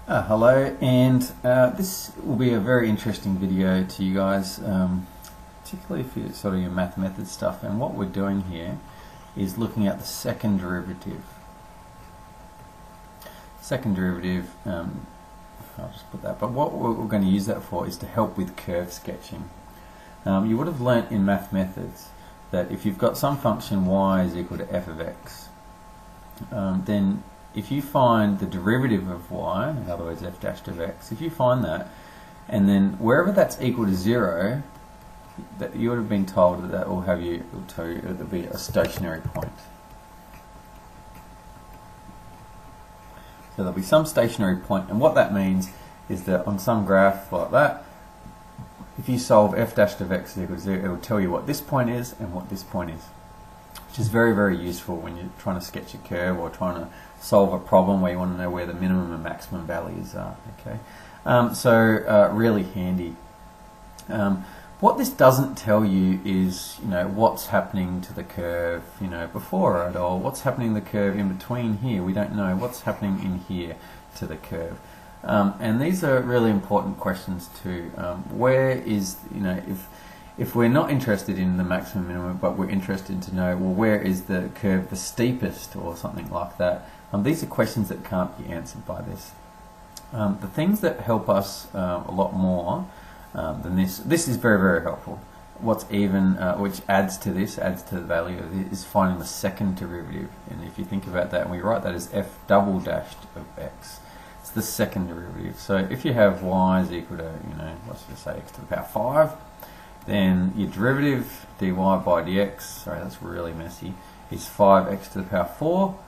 Hello, and this will be a very interesting video to you guys, particularly if you're sort of your math method stuff. And what we're doing here is looking at the second derivative. Second derivative, I'll just put that, but what we're going to use that for is to help with curve sketching. You would have learnt in math methods that if you've got some function y is equal to f of x, then if you find the derivative of y, in other words f dashed of x, if you find that, and then wherever that's equal to 0, that you would have been told that that will have you, it will tell you it will be a stationary point. So there'll be some stationary point, and what that means is that on some graph like that, if you solve f dashed of x is equal to 0, it will tell you what this point is and what this point is, which is very, very useful when you're trying to sketch a curve or trying to solve a problem where you want to know where the minimum and maximum values are. Okay, really handy. What this doesn't tell you is, what's happening to the curve, before it, or what's happening to the curve in between here. We don't know what's happening in here to the curve. And these are really important questions too. Where is, if we're not interested in the maximum minimum, but we're interested to know, well, where is the curve the steepest or something like that? These are questions that can't be answered by this. The things that help us a lot more than this is very, very helpful. What's even, which adds to the value of it, is finding the second derivative. And if you think about that, and we write that as f double dashed of x, it's the second derivative. So if you have y is equal to, let's just say x to the power 5, then your derivative dy by dx, sorry, that's really messy, is 5x to the power 4.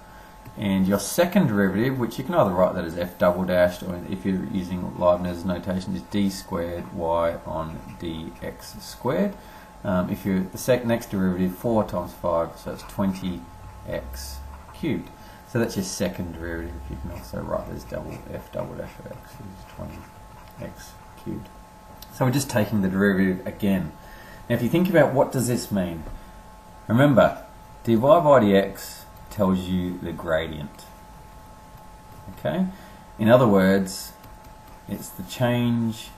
And your second derivative, which you can either write that as f double dashed, or if you're using Leibniz notation, is d squared y on dx squared. If you're the next derivative, 4 times 5, so it's 20x cubed. So that's your second derivative. You can also write this f double dash of x is 20x cubed. So we're just taking the derivative again. Now if you think about what does this mean, remember, dy by dx tells you the gradient. Okay? In other words, it's the change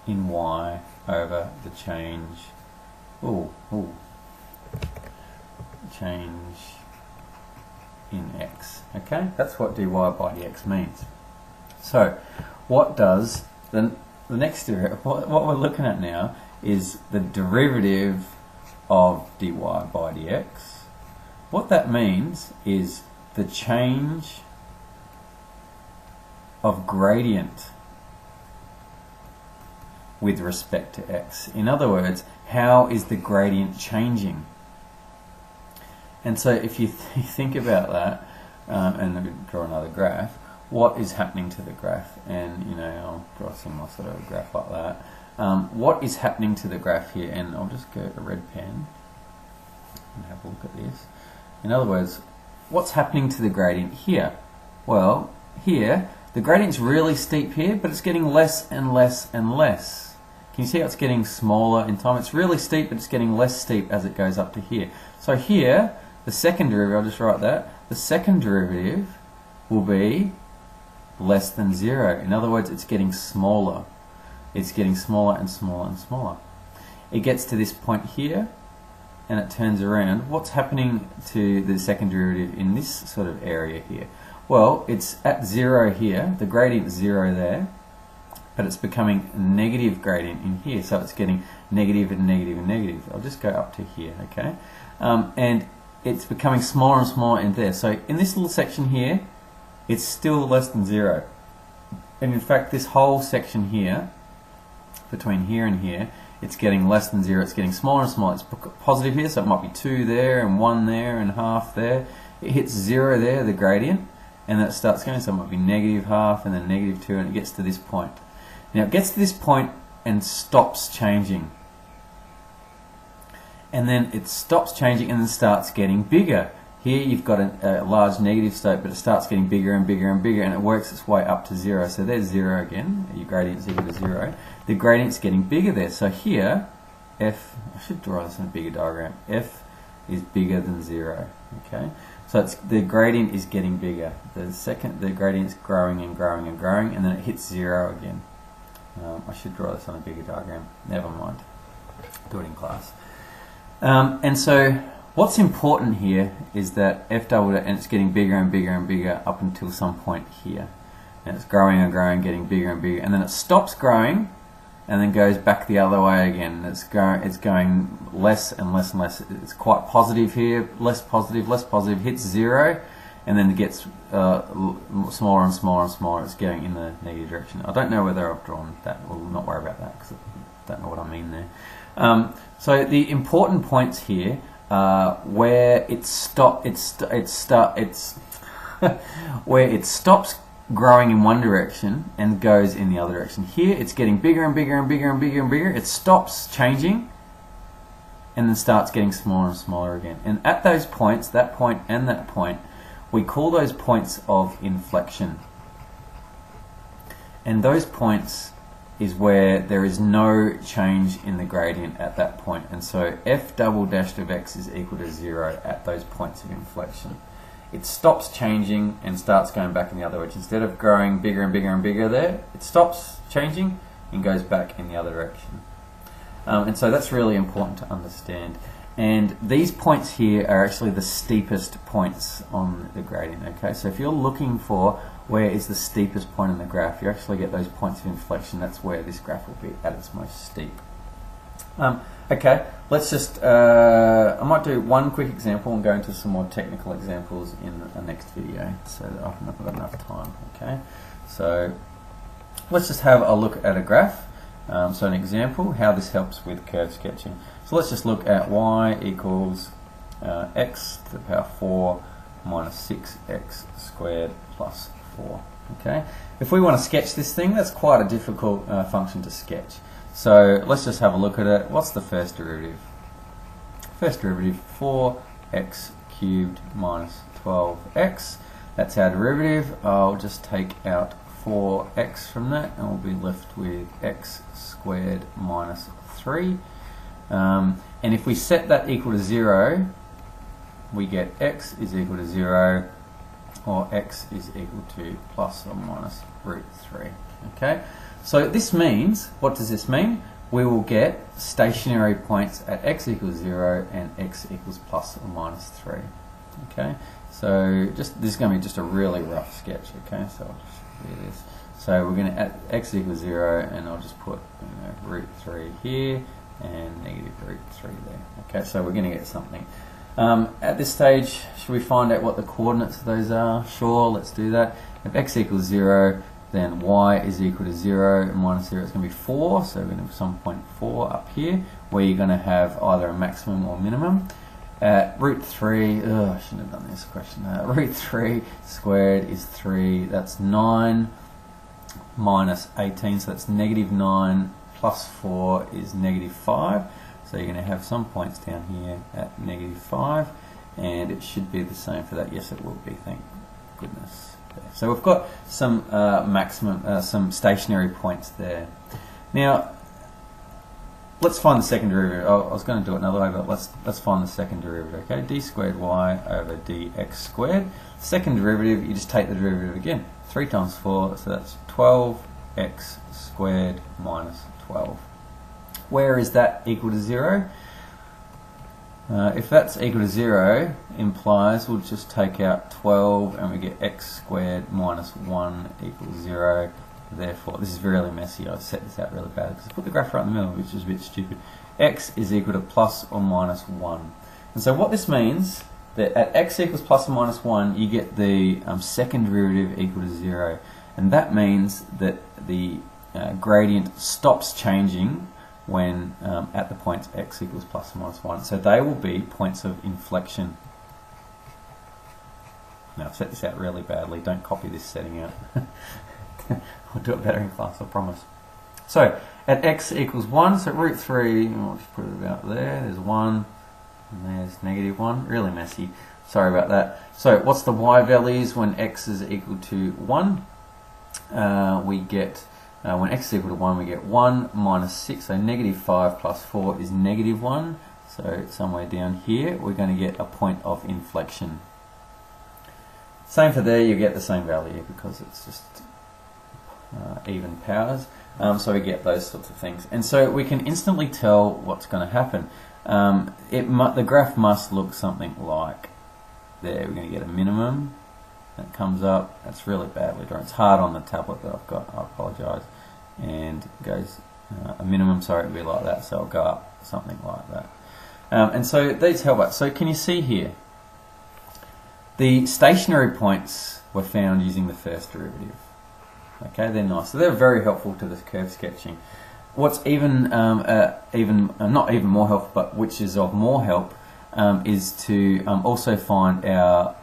in y over the change change in x. Okay? That's what dy by dx means. So, what does the next derivative, what we're looking at now is the derivative of dy by dx. What that means is the change of gradient with respect to x. In other words, how is the gradient changing? And so if you think about that, and let me draw another graph, what is happening to the graph? And I'll draw a similar sort of graph like that. What is happening to the graph here? And I'll just go to red pen and have a look at this. In other words, what's happening to the gradient here? Well, here, the gradient's really steep here, but it's getting less and less and less. Can you see how it's getting smaller in time? It's really steep, but it's getting less steep as it goes up to here. So here, the second derivative, I'll just write that, the second derivative will be less than 0. In other words, it's getting smaller. It's getting smaller and smaller and smaller. It gets to this point here, and it turns around. What's happening to the second derivative in this sort of area here? Well, it's at 0 here, the gradient is 0 there, but it's becoming a negative gradient in here, so it's getting negative and negative and negative. I'll just go up to here, okay? And it's becoming smaller and smaller in there. So in this little section here, it's still less than 0. And in fact, this whole section here, between here and here, it's getting less than 0, it's getting smaller and smaller. It's positive here, so it might be 2 there, and 1 there, and half there. It hits 0 there, the gradient, and then it starts going, so it might be negative half, and then negative 2, and it gets to this point. Now it gets to this point and stops changing. And then it stops changing and then starts getting bigger. Here you've got a large negative slope, but it starts getting bigger and bigger and bigger, and it works its way up to 0. So there's 0 again, your gradient's equal to 0. The gradient's getting bigger there. So here, f, I should draw this in a bigger diagram, f is bigger than 0. Okay, So the gradient is getting bigger. The gradient is growing and growing and growing, and then it hits 0 again. I should draw this on a bigger diagram. Never mind. Do it in class. And so what's important here is that f double, and it's getting bigger and bigger and bigger up until some point here. And it's growing and growing, getting bigger and bigger, and then it stops growing and then goes back the other way again. It's going less and less and less. It's quite positive here, less positive, hits 0, and then it gets smaller and smaller and smaller. It's going in the negative direction. I don't know whether I've drawn that. We'll not worry about that because I don't know what I mean there. So the important points here are where it where it stops growing in one direction and goes in the other direction. Here it's getting bigger and bigger and bigger and bigger and bigger. It stops changing and then starts getting smaller and smaller again. And at those points, that point and that point, we call those points of inflection. And those points is where there is no change in the gradient at that point. And so f double dash of x is equal to 0 at those points of inflection. It stops changing and starts going back in the other way. Instead of growing bigger and bigger and bigger there, it stops changing and goes back in the other direction. And so that's really important to understand. And these points here are actually the steepest points on the gradient. Okay, so if you're looking for where is the steepest point in the graph, you actually get those points of inflection. That's where this graph will be at its most steep. Okay, let's just, I might do one quick example and go into some more technical examples in the next video so that I've not got enough time. Okay, so let's just have a look at a graph. So an example, how this helps with curve sketching. So let's just look at y equals x to the power 4 minus 6x squared plus 4. Okay, if we want to sketch this thing, that's quite a difficult function to sketch. So let's just have a look at it. What's the first derivative? First derivative, 4x cubed minus 12x. That's our derivative. I'll just take out 4x from that and we'll be left with x squared minus 3. And if we set that equal to 0, we get x is equal to 0 or x is equal to plus or minus root 3. Okay, so this means, what does this mean? We will get stationary points at x equals 0 and x equals plus or minus 3. Okay, so this is going to be just a really rough sketch. Okay, so I'll just do this. So we're going to at x equals 0 and I'll just put root 3 here and negative root 3 there. Okay, so we're going to get something. At this stage, should we find out what the coordinates of those are? Sure, let's do that. If x equals 0, then y is equal to 0 and minus 0 is going to be 4. So we're going to have some point 4 up here where you're going to have either a maximum or minimum. At root 3, I shouldn't have done this question. Root 3 squared is 3. That's 9 minus 18. So that's negative 9 plus 4 is negative 5. So you're going to have some points down here at negative 5. And it should be the same for that. Yes, it will be. Thank goodness. So we've got some some stationary points there. Now, let's find the second derivative. I was going to do it another way, but let's find the second derivative. Okay, d squared y over dx squared. Second derivative, you just take the derivative again. 3 times 4, so that's 12x squared minus 12. Where is that equal to 0? If that's equal to 0, implies we'll just take out 12 and we get x squared minus 1 equals 0. Therefore, this is really messy. I set this out really bad because I put the graph right in the middle, which is a bit stupid. X is equal to plus or minus 1. And so what this means, that at x equals plus or minus 1, you get the second derivative equal to 0. And that means that the gradient stops changing when at the points x equals plus or minus 1. So they will be points of inflection. Now I've set this out really badly, don't copy this setting out. I'll do it better in class, I promise. So at x equals 1, so root 3, I'll just put it about there, there's 1, and there's negative 1, really messy, sorry about that. So what's the y values when x is equal to 1? We get when x is equal to 1, we get 1 minus 6, so negative 5 plus 4 is negative 1. So somewhere down here, we're going to get a point of inflection. Same for there, you get the same value because it's just even powers. So we get those sorts of things. And so we can instantly tell what's going to happen. The graph must look something like there. We're going to get a minimum that comes up. That's really badly drawn. It's hard on the tablet that I've got. I apologise. And it goes a minimum, sorry, it'll be like that. So it'll go up something like that. And so these help us. So can you see here? The stationary points were found using the first derivative. Okay, they're nice. So they're very helpful to this curve sketching. What's not even more helpful, but which is of more help, is to also find our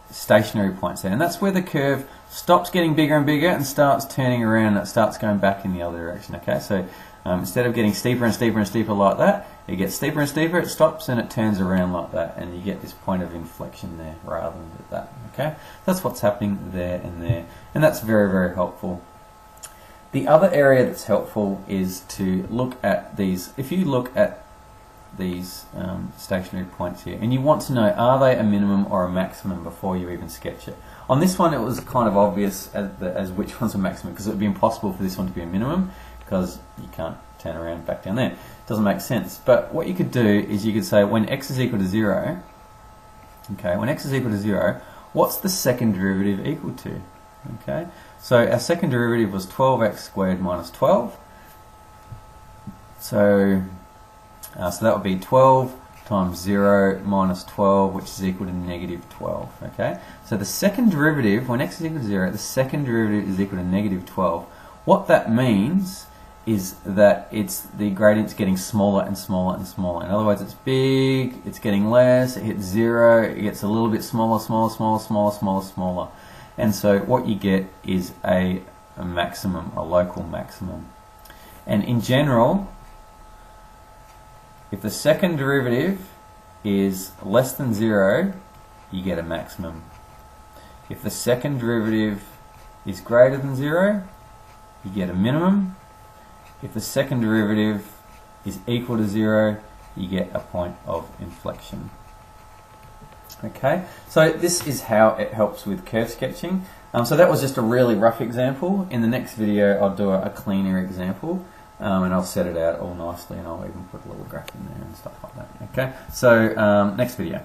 stationary points there. And that's where the curve stops getting bigger and bigger and starts turning around and it starts going back in the other direction. Okay, so instead of getting steeper and steeper and steeper like that, it gets steeper and steeper, it stops and it turns around like that, and you get this point of inflection there rather than that. Okay, that's what's happening there, and that's very, very helpful. The other area that's helpful is to look at these. If you look at these stationary points here, and you want to know, are they a minimum or a maximum before you even sketch it? On this one, it was kind of obvious as which one's a maximum, because it would be impossible for this one to be a minimum, because you can't turn around back down there. It doesn't make sense. But what you could do is you could say when x is equal to 0, okay, when x is equal to 0, what's the second derivative equal to? Okay, so our second derivative was 12x squared minus 12. So that would be 12 times 0 minus 12, which is equal to negative 12. Okay, so the second derivative, when x is equal to 0, the second derivative is equal to negative 12. What that means is that the gradient's getting smaller and smaller and smaller. In other words, it's big, it's getting less, it hits 0, it gets a little bit smaller, smaller, smaller, smaller, smaller, smaller. And so what you get is a maximum, a local maximum. And in general, if the second derivative is less than 0, you get a maximum. If the second derivative is greater than 0, you get a minimum. If the second derivative is equal to 0, you get a point of inflection. Okay, so this is how it helps with curve sketching. So that was just a really rough example. In the next video, I'll do a cleaner example, and I'll set it out all nicely, and I'll even put a little graph in there and stuff like that. Okay, so next video.